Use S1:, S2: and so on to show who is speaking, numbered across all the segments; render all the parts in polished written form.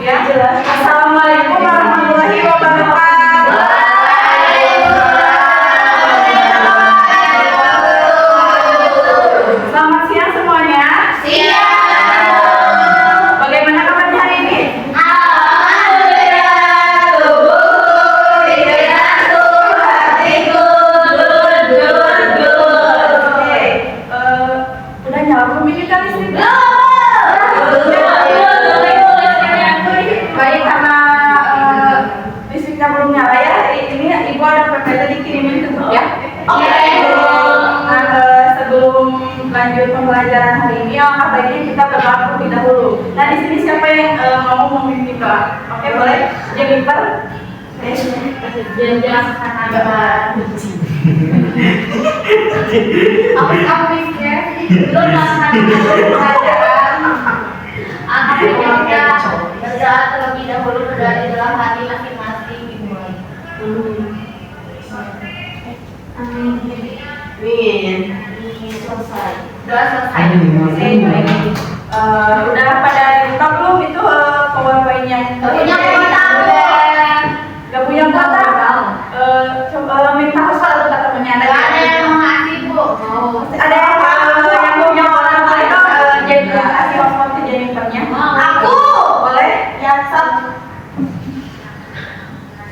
S1: ya. Assalamualaikum warahmatullahi wabarakatuh. Selamat siang semuanya. Siang. Bagaimana kabarnya hari ini? Udah nyala belum ini kan listrik? Baik, karena listriknya belum nyala ya, ini ibu ada PPT dikirimin ke grup ya. Nah, sebelum lanjut pembelajaran hari ini, alangkah baiknya kita berdoa terlebih dahulu. Nah, di sini siapa yang mau memimpin doa? Oke, boleh? Jennifer.
S2: Aku mikir belum melaksanakan pembelajaran. Akhirnya kita berdoa terlebih dahulu, berdoa di dalam hati masing-masing dimulai. Amin. Selesai. Doa selesai.
S1: Udah pada dibuka belum itu PowerPoint-nya?
S2: Punya kuota.
S1: Gak punya kuota? Coba minta Ustaz atau kata temennya
S2: Ada yang mau ngasih, Bu?
S1: Ada yang punya kuota boleh jadi kasih hotspot ke Jennifer-nya?
S2: Aku.
S1: Boleh?
S2: Ya, Sob.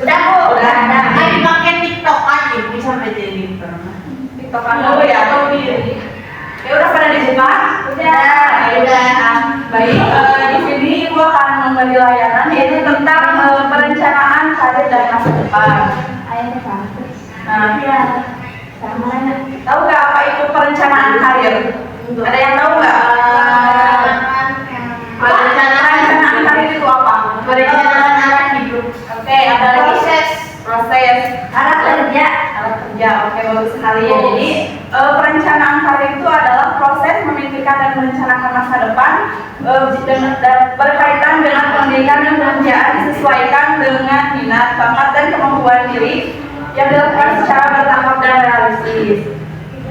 S2: Udah, Bu.
S1: Udah.
S2: Lagi pakai TikTok aja bisa menjadi Jennifer.
S1: TikTokan dulu ya atau di ya udah pada dibuka?
S2: Udah.
S1: Baik, di sini ibu akan memberi layanan yaitu tentang perencanaan karir dan masa depan. Nah, tahu nggak apa itu perencanaan karir? Ada yang tahu nggak? Perencanaan karir itu apa?
S2: Perencanaan arah hidup.
S1: Oke, ada lagi proses arah kerja. Oke, bagus sekali ya. Jadi perencanaan karir itu adalah proses memikirkan dan merencanakan masa depan dan berkaitan dengan pendidikan dan pekerjaan disesuaikan dengan minat, bakat dan kemampuan diri yang dilakukan secara bertahap dan realistis.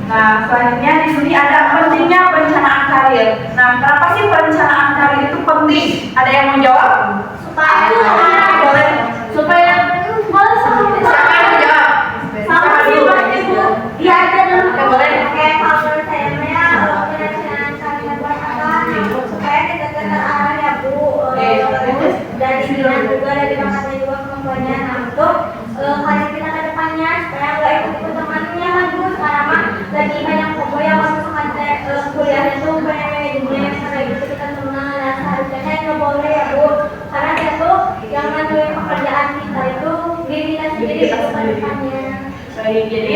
S1: Nah, selanjutnya di sini ada pentingnya perencanaan karir. Nah, kenapa sih perencanaan karir itu penting? Ada yang mau jawab?
S2: Supaya
S1: Boleh.
S2: supaya
S1: Siapa yang mau jawab?
S2: sama sih pasti, Bu. Dia aja dulu.
S1: Oke, boleh.
S2: Kayak kalau menurut saya perencanaan karir buat apa? Supaya kita terarah ya, Bu. Terus dari minat juga, dari bakatnya juga, kemampuannya. Nah, untuk karir kita ke depannya supaya nggak ikut temannya maju. Sekarang mah lagi banyak kok yang masuk kuliah itu banyak manajemen kayak gitu, kita kenal. Nah, seharusnya nggak boleh ya, Bu, karena dia tuh yang nentuin pekerjaan kita itu diri kita sendiri ke depannya.
S1: Baik, jadi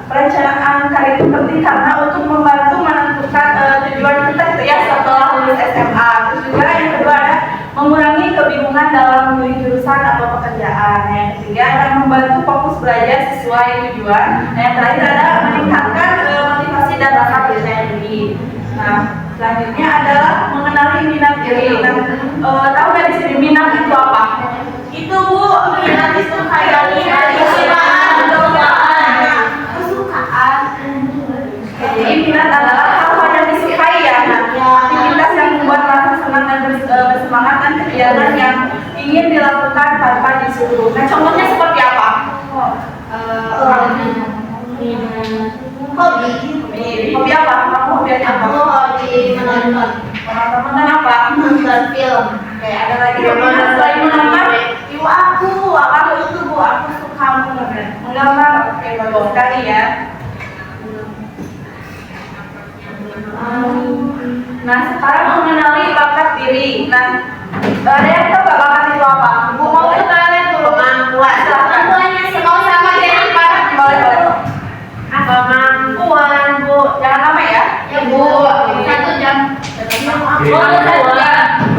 S1: perencanaan karir itu penting karena untuk membantu menentukan tujuan kita gitu ya setelah lulus SMA. Terus juga yang kedua ada mengurangi kebingungan dalam memilih jurusan atau pekerjaan. Yang ketiga akan membantu fokus belajar sesuai tujuan. Nah, yang terakhir ada meningkatkan motivasi dan rasa percaya diri. Nah, selanjutnya adalah mengenali minat diri. Nah, tahu nggak di sini minat itu apa?
S2: Itu, Bu, minat itu kayak kesukaan.
S1: Jadi minat adalah hal-hal yang disukai ya. Aktivitas yang membuat rasa senang dan bersemangat dan kegiatan yang ingin dilakukan tanpa disuruh. Nah, contohnya seperti apa? Hobi apa? Kamu hobi apa?
S2: Aku hobi menonton.
S1: Teman-teman apa?
S2: Nonton film.
S1: Kayak ada lagi selain menonton?
S2: Ibu aku itu, Bu, aku suka
S1: Menggambar. Oke, bagus sekali ya. Nah, sekarang mengenali bakat diri. Nah, ada yang tahu nggak bakat itu apa?
S2: Bu, mau ke toilet dulu. Kemampuan. Kemampuannya sih mau sama Jennifer.
S1: Boleh.
S2: Kemampuan, Bu.
S1: Jangan lama ya.
S2: Ya, Bu. 1 jam.
S1: Oh,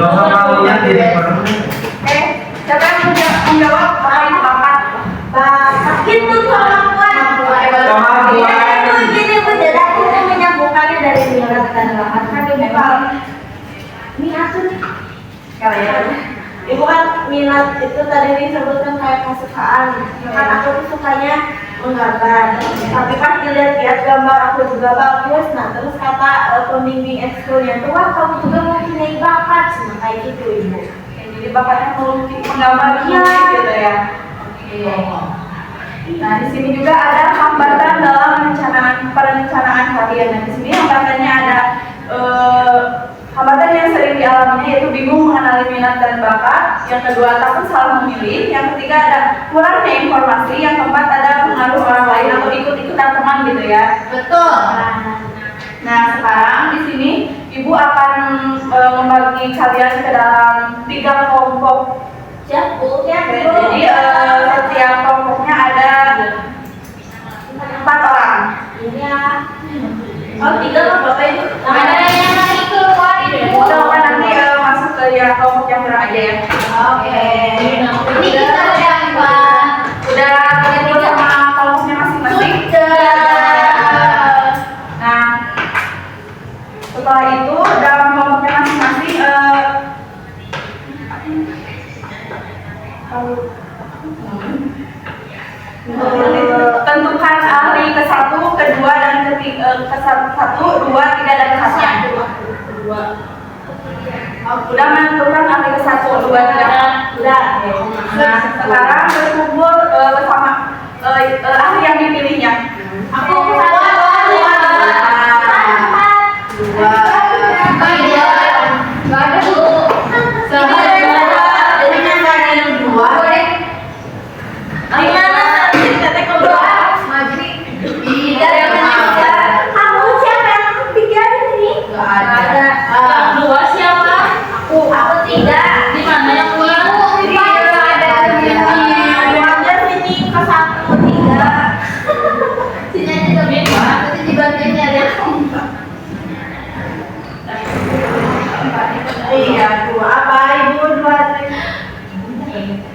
S3: Gak usah malunya Jennifer.
S1: Siapa yang menjawab apa itu bakat?
S2: Bakat itu kemampuan. Itu gini, Bu, jadi aku menyambungkannya dari minat dan bakat. Kan Ibu kalau minat tuh Ibu kan minat itu tadi disebutkan kayak kesukaan. Kan aku tuh sukanya menggambar. Tapi pas dilihat gambar aku juga bagus. Nah, terus kata pembimbing ekskulnya tuh, wah kamu juga mempunyai bakat. Nah, kayak gitu, Ibu.
S1: Jadi jadi bakatnya melukis, menggambar gitu ya. Oke. Nah, di sini juga ada hambatan dalam perencanaan kalian. Nah, di sini hambatannya ada hambatan yang sering dialaminya yaitu bingung mengenali minat dan bakat. Yang kedua, takut salah memilih. Yang ketiga ada kurangnya informasi. Yang keempat ada pengaruh orang lain atau ikut-ikutan teman gitu ya.
S2: Betul.
S1: Nah, sekarang di sini Ibu akan membagi kalian ke dalam 3 kelompok. Jadi setiap kelompoknya ada 4 orang.
S2: Iya.
S1: Oh, 3 kelompoknya itu.
S2: Ada yang lagi keluar itu.
S1: Coba nanti masuk ke yang kelompok yang kurang aja ya.
S2: Oke. Ini kita udah apa?
S1: Udah ketemu sama kelompoknya masing-masing. Nah, setelah itu dalam kelompoknya masing-masing tentukan ahli ke-1, ke-2 dan ke-1, 2, 3 dan ke-1. Udah menentukan ahli ke-1, 2, 3. Udah. Nah, sekarang berkumpul bersama ahli yang dipilihnya.
S2: Aku ke-1.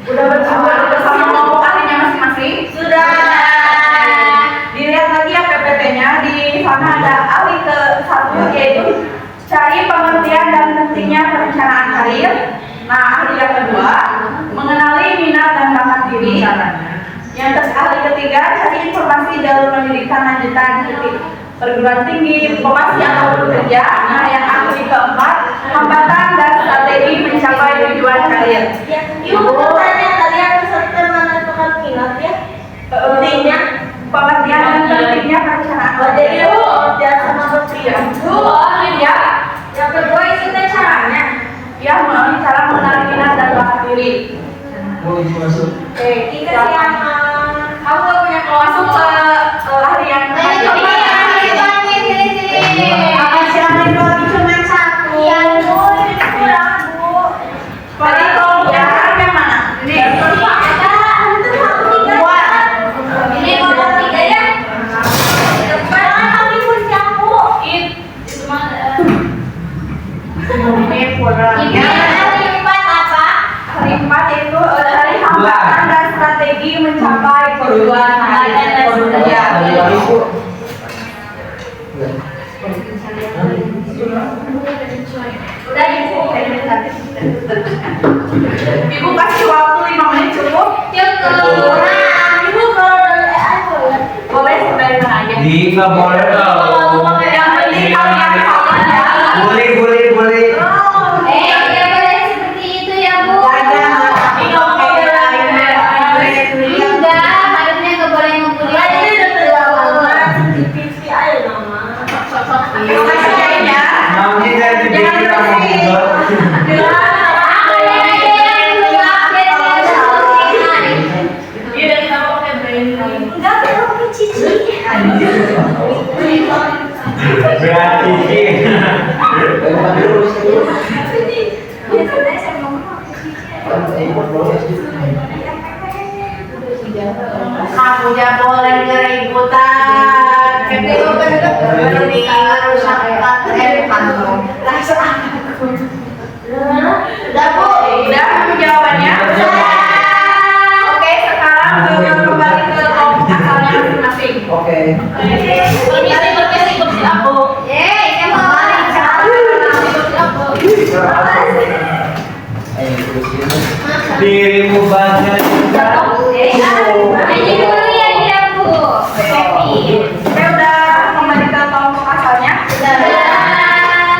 S2: Udah bersama kelompok ahlinya masing-masing? Sudah. Dilihat lagi ya PPT-nya. Di sana ada ahli ke-1 yaitu cari pengertian dan pentingnya perencanaan karir. Nah, ahli yang kedua mengenali minat dan bakat diri. Yang ahli ketiga cari informasi jalur pendidikan lanjutan seperti perguruan tinggi, vokasi atau bekerja. Nah, yang ahli keempat hambatan dan strategi mencapai tujuan karir. Ibu bertanya kalian peserta menentukan minat ya? Pentingnya
S1: Pengertian dan pentingnya perencanaan.
S2: jadi pengertian sama pentingnya.
S1: Ya.
S2: Yang kedua itu caranya.
S1: Ya, melalui cara mengenali minat dan bakat diri.
S3: Oh, itu masuk.
S1: Oke,
S2: Kita siapa?
S1: kamu gak punya masuk ke ahli yang
S2: Apa siapa itu lagi cuma 1? Iya, Bu, ini kurang, Bu.
S1: Tadi kelompok yang mana? Ini.
S2: Ini kelompok 3 ya? Jangan kami pun siapa?
S1: Itu mana?
S2: Ini hari 4 apa?
S1: Hari 4 itu dari hambatan dan strategi mencapai tujuan karir. Udah Ibu, Ibu kasih waktu 5 menit cukup?
S2: Cukup. Ibu kalau dari aku ya.
S1: Boleh dari mana aja?
S3: Nggak boleh dong.
S1: Yang penting kalian tahu ya.
S3: Boleh.
S2: Ya boleh seperti itu ya, Bu. Enggak, harusnya nggak boleh ngumpulin.
S3: Nanti saya dibikin kamu juga. Berarti sih.
S2: Kamu ya boleh ngeributan. Ketika berarti rusak kantor. Rasa aku. Udah Bu,
S1: Udah jawabannya? Oke, sekarang kembali ke kelompok asalnya masing-masing.
S3: Oke.
S1: Permisi kursi aku.
S2: Yeay, kamu balik
S3: Dirimu banyak juga.
S2: Ini dulu ya dia, Bu.
S1: Saya udah kembali ke kelompok asalnya. Nah,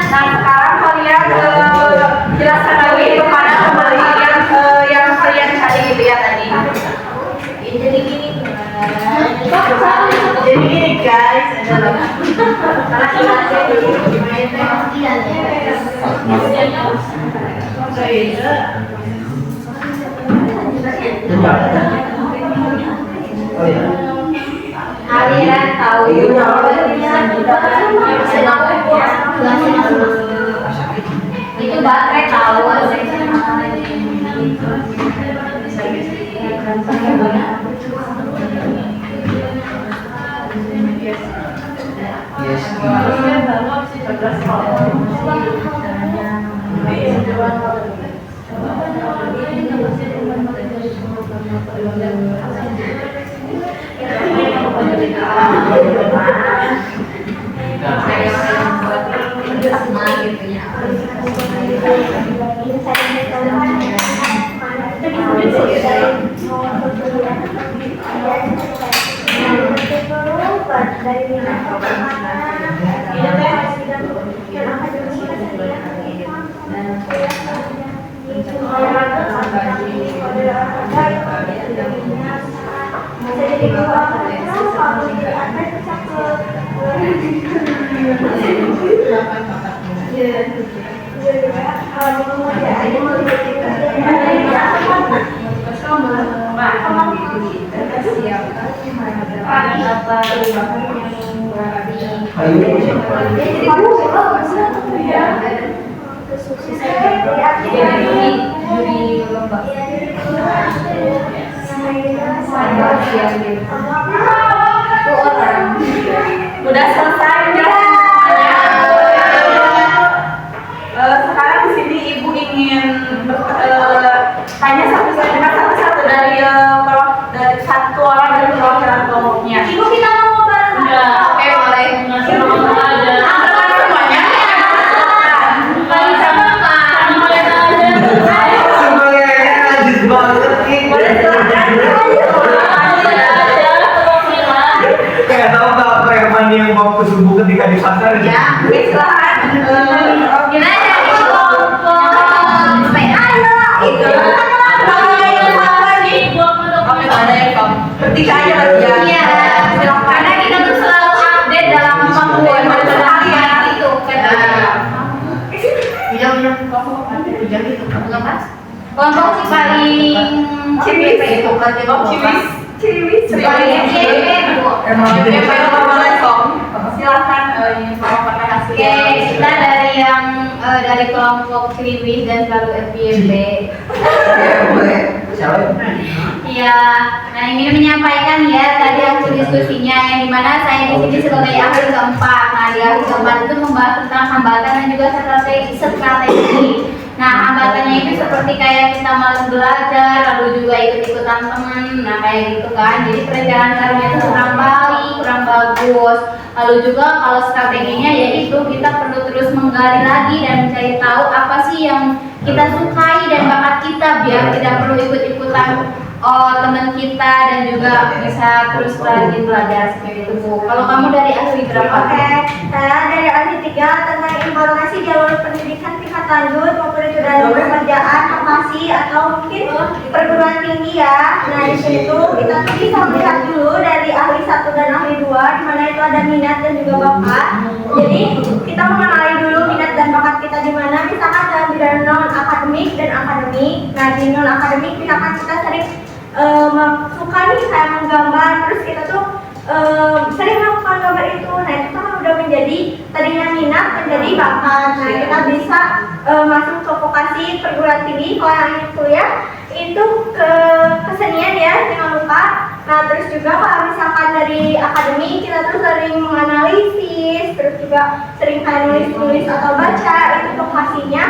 S1: sekarang kalian jelaskan lagi kemana kembalinya
S3: Oh ya.
S2: Aliran tahu itu baterai tahu
S1: Udah selesai sekarang di sini ibu ingin tanya satu-satu dari satu orang dari perwakilan kelompoknya.
S2: Ibu kita mau bareng.
S1: Oke, boleh. Semuanya. Boleh silakan.
S3: Kayak tahu nggak preman yang mau kesubuh ketika di pasar?
S1: Ya, silakan.
S2: Gimana ya?
S1: Itu. Oke, ada yang kom. Ketika aja lagi ya.
S2: Iya.
S1: Silakan.
S2: Karena kita tuh selalu update dalam pembuatan pertanyaan itu kan. Kelompok si paling
S1: Ciwis itu kan ciwis
S2: paling
S1: silakan ini melaporkan hasilnya.
S2: Oke, kita dari yang dari kelompok Kriwis dan selalu FYP. Iya, nah ingin menyampaikan ya tadi hasil diskusinya yang dimana saya di sini sebagai ahli keempat. Nah di ahli keempat itu membahas tentang hambatan dan juga strategi. Nah hambatannya itu seperti kayak kita malas belajar, lalu juga ikut-ikutan teman, nah kayak gitu kan. Jadi perencanaan karirnya itu kurang baik, kurang bagus. Lalu juga kalau strateginya yaitu kita perlu terus menggali lagi dan mencari tahu apa sih yang kita sukai dan bakat kita biar tidak perlu ikut-ikutan teman kita dan juga bisa terus rajin belajar seperti itu Bu. Kalau kamu dari ahli berapa?
S4: Oke, saya dari ahli 3 tentang informasi jalur pendidikan tingkat lanjut maupun itu dari pekerjaan, apasi atau mungkin perguruan tinggi ya. Nah di situ kita tuh bisa melihat dulu dari ahli 1 dan ahli 2 di mana itu ada minat dan juga bakat. Jadi kita mengenali dulu minat dan bakat kita di mana. Misalkan dalam bidang non akademik dan akademik. Nah di non akademik misalkan kita sering suka nih kayak menggambar, terus kita tuh sering melakukan gambar itu. Nah itu kan udah menjadi tadinya minat menjadi bakat. Nah kita bisa masuk ke vokasi perguruan tinggi kalau yang ingin kuliah itu ke kesenian ya, jangan lupa. Nah terus juga kalau misalkan dari akademi kita tuh sering menganalisis, terus juga sering kayak nulis-nulis atau baca, itu vokasinya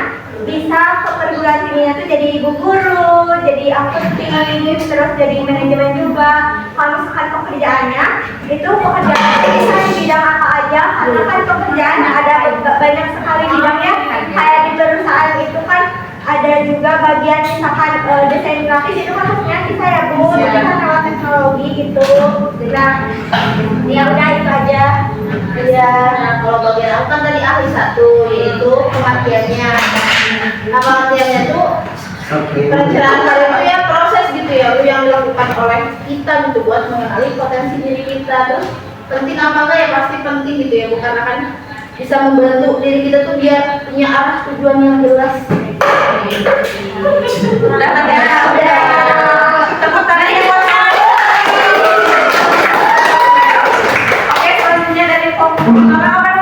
S4: bisa ke perguruan tingginya tuh jadi ibu guru, jadi accounting, terus jadi manajemen juga. Kalau misalkan pekerjaannya itu pekerjaannya bisa di bidang apa aja, karena kan pekerjaan ada banyak sekali bidangnya. Kayak di perusahaan itu kan ada juga bagian misalkan desain grafis, itu kan maksudnya kita ya Bu, itu kan lewat teknologi gitu. Nah ya udah itu aja. Ya.
S2: Nah kalau bagian aku kan tadi ahli 1 yaitu kematiannya. Nah kematiannya tuh perencanaan karir itu ya proses gitu ya yang dilakukan oleh kita gitu buat mengenali potensi diri kita. Terus penting apa enggak ya pasti penting gitu ya, bukan akan bisa membantu diri kita tuh biar punya arah tujuan yang jelas.
S1: Udah kan ya? Udah. Tepuk tangan yang buat kami. Oke, selanjutnya dari apa?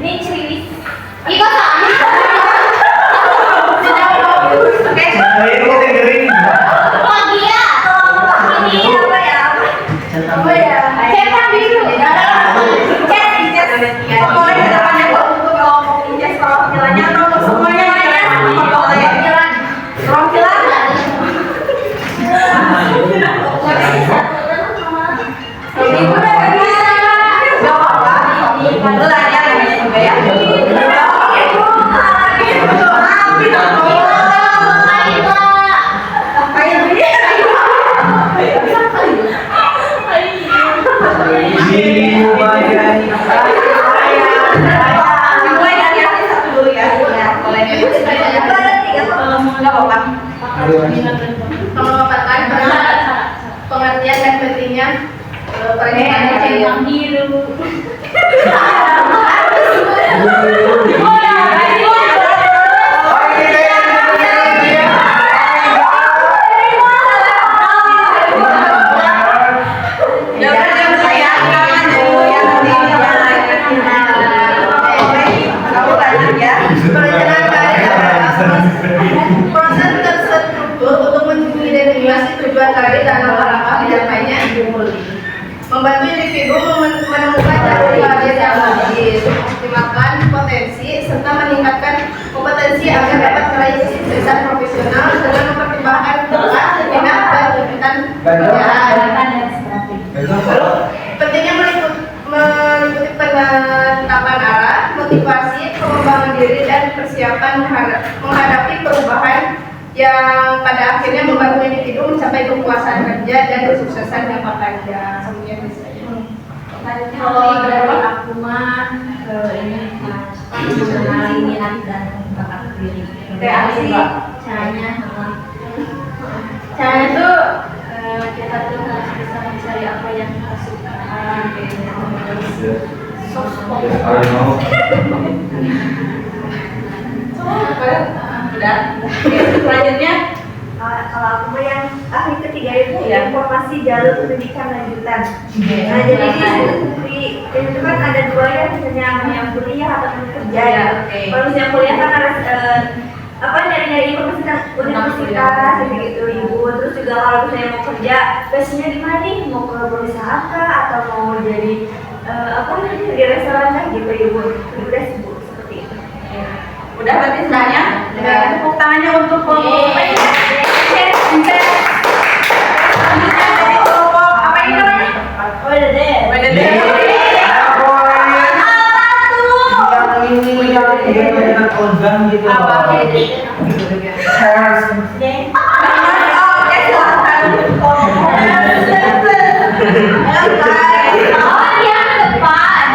S2: Ini ceriwis.
S4: Iko sama.
S1: Oke.
S3: Ini kita gering.
S4: Magia.
S1: Ini apa ya? Apa ya?
S4: Cetak biru.
S1: Pokoknya ke depannya buat untuk ngomong injes perwakilannya atau untuk semuanya aja. Boleh. Perwakilan. Ibu udah gak bisa. Gak apa-apa. Lu tanya namanya juga ya.
S3: Ibu bagian.
S1: Mulai dari hati satu dulu ya. Boleh. Gak apa-apa.
S5: Mengembangkan pengertian dan pentingnya perencanaan yang biru. Proses terstruktur untuk mengidentifikasi tujuan karir dan langkah pencapaiannya membantu individu menemukan jalur karir yang mengoptimalkan potensi serta meningkatkan kompetensi agar dapat meraih kesuksesan profesional dengan mempertimbangkan minat dan tuntutan pekerjaan. Pentingnya meliputi penetapan arah, motivasi, pengembangan diri dan persiapan menghadapi perubahan yang pada akhirnya membantu individu mencapai kepuasan kerja dan kesuksesan jangka panjang. Semuanya bisa.
S2: Kalau dari aku mah ini mengenali minat dan bakat diri.
S1: Kreasi.
S2: Caranya tuh kita tuh harus bisa mencari apa yang kita suka.
S1: Udah. Oke, selanjutnya.
S4: Kalau aku mah yang ahli ketiga itu informasi jalur pendidikan lanjutan. Nah jadi itu kan ada dua ya, misalnya yang kuliah atau yang kerja. Kalau yang kuliah kan harus nyari-nyari informasi tentang universitas gitu ibu. Terus juga kalau misalnya mau kerja, passionnya di mana nih? Mau ke perusahaan kah atau mau jadi di restoran kah gitu ibu. Udah ibu seperti itu.
S1: Udah berarti semuanya. Tepuk tangannya untuk kelompok dari kelompok apa ini namanya?
S2: WDD.
S1: WDD. Apa? Oke, silahkan.
S2: Oh, dia ke depan.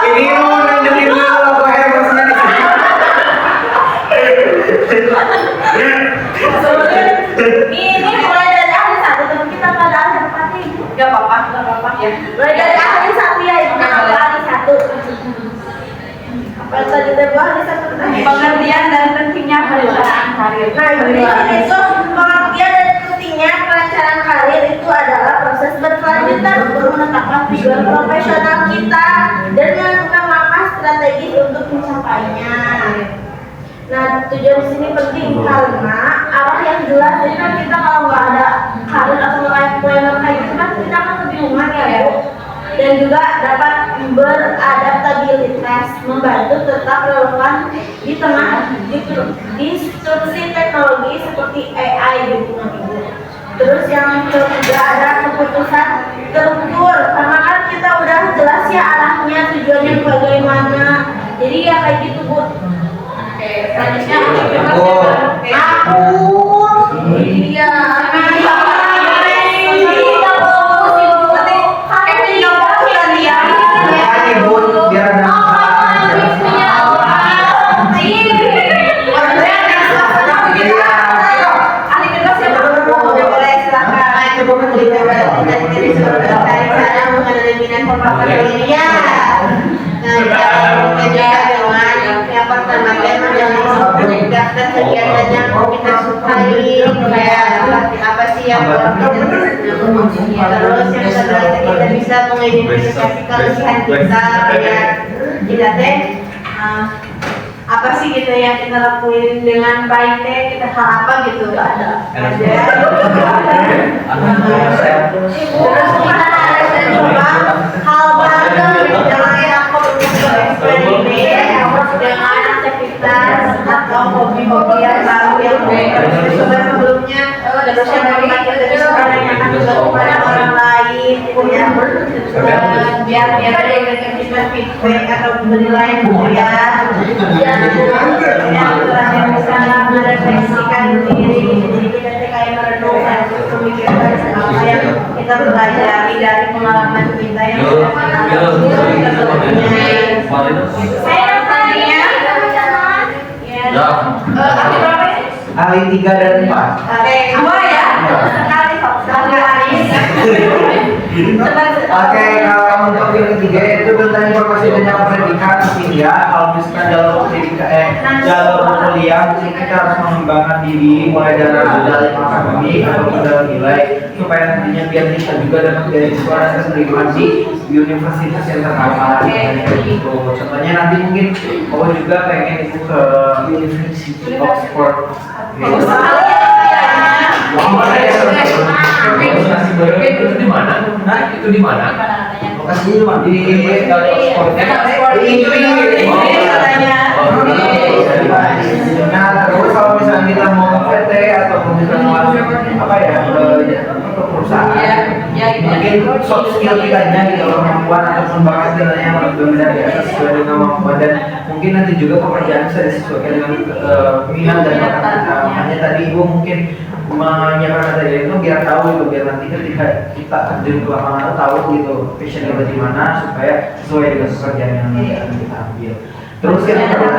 S3: Ini mau nunjukin dulu logo Hermesnya nih.
S2: Ini mulai dari ahli satu, tapi kita nggak ada ahli empat nih.
S1: Gak apa-apa ya.
S2: Mulai dari ahli satu ya, itu apa ahli satu? Apa yang tadi dari ahli satu?
S1: Pengertian dan pentingnya perencanaan karir.
S4: Nah, jadi itu pengertian dan pentingnya perencanaan karir itu adalah proses berkelanjutan untuk menetapkan tujuan profesional kita dan menentukan langkah strategis untuk mencapainya. Nah, tujuan di sini penting karena arah yang jelas. Jadi kan kita kalau nggak ada karir atau life planner kayak gitu kan kita akan kebingungan ya, Bu. Dan juga dapat beradaptabilitas, membantu tetap relevan di tengah disrupsi teknologi seperti AI gitu Ibu. Terus yang ketiga ada keputusan terukur, karena kan kita udah jelas ya arahnya, tujuannya bagaimana. Jadi ya kayak gitu Bu.
S1: Oke, selanjutnya
S4: Aku
S1: iya.
S4: Nah,
S5: menegakkan kegiatan yang kita sukai, kayak apa sih yang terus yang kedua kita bisa mengidentifikasi kelebihan kita, kayak kita teh apa sih gitu yang kita lakuin dengan baik teh, kita hal apa gitu ada. Terus kita coba hal baru dengan aku untuk eksperimen dengan aktivitas atau hobi-hobi yang baru yang coba sebelumnya. Terus yang kedua kita bisa menanyakan juga kepada orang lain gitu ya, biar kita feedback atau menilai ya. Yang bisa merefleksikan diri, jadi kita kayak merenung dan memikirkan apa yang kita pelajari dari pengalaman kita yang saya tanya
S3: ahli 3 dan 4.
S1: Dua ya, sekali.
S3: Oke, kalau untuk yang ketiga itu tentang informasi tentang pendidikan ya. Kalau misalkan jalur pendidikan jalur kuliah, kita harus mengembangkan diri mulai dari akademik ataupun dalam nilai supaya nantinya biar kita juga dapat beasiswa dan terima di universitas yang terkenal. Gitu. Contohnya nanti mungkin aku juga pengen itu ke University Oxford.
S6: Itu di mana? Itu di mana?
S3: Lokasinya cuma di Nah, terus kalau misalnya kita mau ke PT atau misalnya mau apa ya ke perusahaan, mungkin soft skill kitanya gitu, kemampuan ataupun bakat kita yang benar-benar di atas sesuai dengan kemampuan, dan mungkin nanti juga pekerjaan bisa disesuaikan dengan minat dan bakat kita. Makanya tadi ibu mungkin menyiapkan materi itu biar tahu gitu, biar nanti ketika kita terjun ke lapangan tahu gitu passion kita di mana supaya sesuai dengan pekerjaan yang nanti akan kita ambil. Terus yang kedua,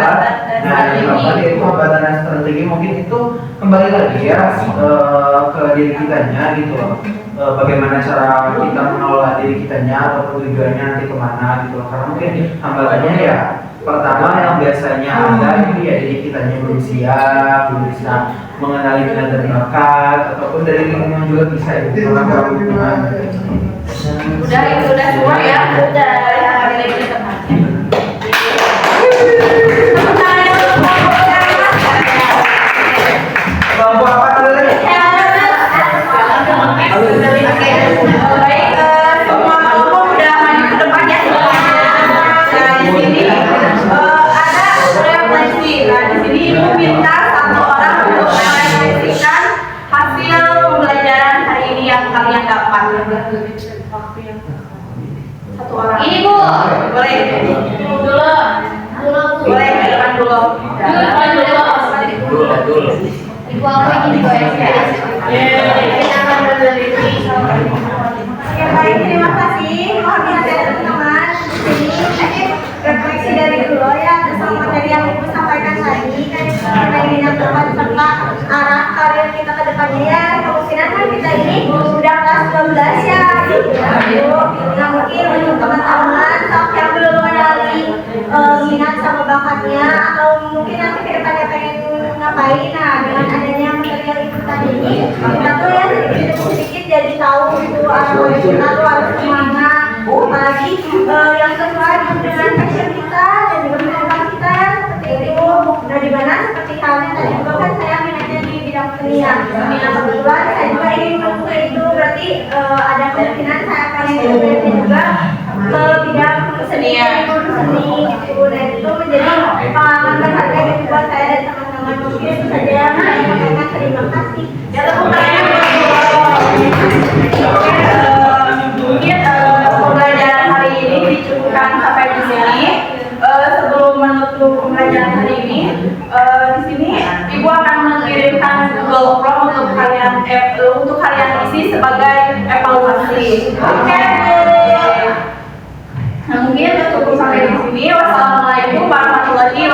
S3: nah yang keempat itu hambatan dan strategi, mungkin itu kembali lagi ya ke diri kitanya gitu loh. Bagaimana cara kita mengelola diri kitanya atau tujuannya nanti kemana gitu loh. Karena mungkin hambatannya ya pertama yang biasanya ada itu ya diri kitanya belum siap, belum bisa mengenali minat dan bakat, ataupun dari lingkungan juga bisa itu karena lingkungan.
S1: Udah semua ya. Udah.
S3: Kelompok apa dulu nih?
S1: Baik, semua kelompok udah maju ke depan ya. Nah, di sini ada refleksi. Nah, di sini ibu minta satu orang untuk merefleksikan hasil pembelajaran hari ini yang kalian dapat. Satu orang.
S2: Ini Bu.
S1: Boleh. Boleh ke depan dulu.
S6: Dulu.
S2: Ibu apa ini Bu ya?
S5: Kita akan meneliti.
S4: Oke, baik, terima kasih. Mohon maaf ya teman-teman. Di sini refleksi dari dulu ya sama materi yang ibu sampaikan tadi kan terkait dengan tempat serta arah karir kita ke depannya ya. Kemungkinan kan kita ini udah kelas 12 ya, gitu ya Bu. Nah mungkin untuk teman-teman yang belum mengenali minat sama bakatnya atau mungkin nanti ke depannya pengen ngapain, nah dengan adanya material itu tadi ini kita tuh ya sedikit jadi tahu itu arah kita tuh harus kemana, apalagi yang sesuai dengan passion kita dan juga minat kita ya seperti itu. Nah di mana seperti halnya tadi juga kan saya minatnya di bidang seni ya. Nah kebetulan saya juga ingin masuk ke itu, berarti ada kemungkinan saya akan ingin juga ke bidang seni gitu. Nah itu menjadi pengalaman berharga gitu buat saya dan teman-teman. Mungkin itu saja saya sampaikan. Terima kasih.
S1: Ya tepuk tangan. Mungkin pembelajaran hari ini dicukupkan sampai di sini. Sebelum menutup pembelajaran hari ini, di sini ibu akan mengirimkan Google Form untuk kalian isi sebagai evaluasi. Oke. Nah, mungkin cukup sampai di sini. Wassalamualaikum warahmatullahi wabarakatuh.